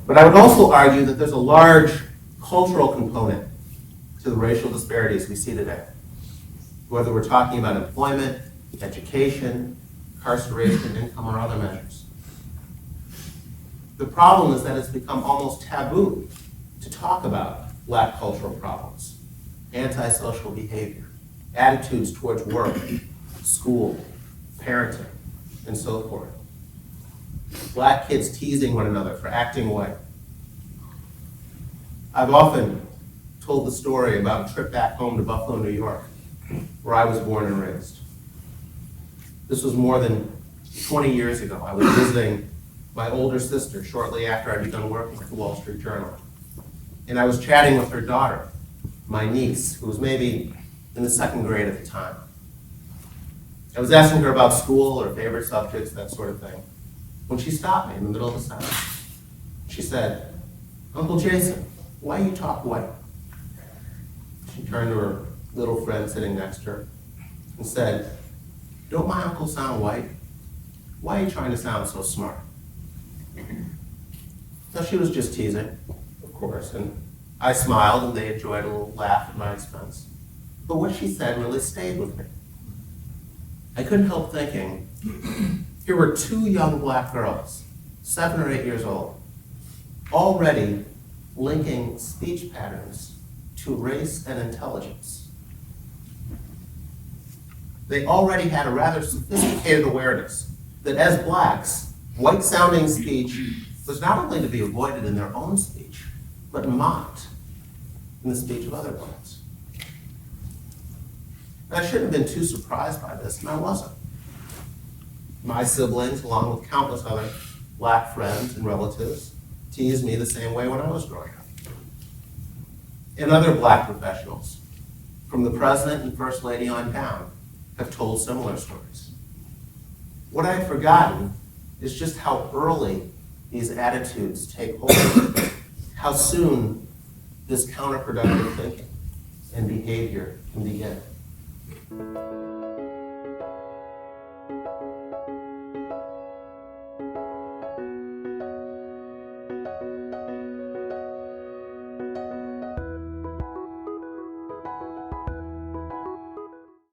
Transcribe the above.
But I would also argue that there's a large cultural component to the racial disparities we see today. Whether we're talking about employment, education, incarceration, income, or other measures. The problem is that it's become almost taboo to talk about Black cultural problems, antisocial behavior, attitudes towards work, school, parenting, and so forth. Black kids teasing one another for acting white. I've often told the story about a trip back home to Buffalo, New York, where I was born and raised. This was more than 20 years ago. I was visiting my older sister shortly after I'd begun working at the Wall Street Journal. And I was chatting with her daughter, my niece, who was maybe in the second grade at the time. I was asking her about school, her favorite subjects, that sort of thing, when she stopped me in the middle of the sentence. She said, "Uncle Jason, why you talk white?" She turned to her little friend sitting next to her and said, "Don't my uncle sound white? Why are you trying to sound so smart?" Now she was just teasing, of course, and I smiled and they enjoyed a little laugh at my expense. But what she said really stayed with me. I couldn't help thinking, here were two young Black girls, 7 or 8 years old, already linking speech patterns to race and intelligence. They already had a rather sophisticated awareness that as Blacks, white-sounding speech was not only to be avoided in their own speech, but mocked in the speech of other Blacks. And I shouldn't have been too surprised by this, and I wasn't. My siblings, along with countless other Black friends and relatives, teased me the same way when I was growing up. And other Black professionals, from the president and first lady on down, have told similar stories. What I had forgotten is just how early these attitudes take hold, how soon this counterproductive thinking and behavior can begin.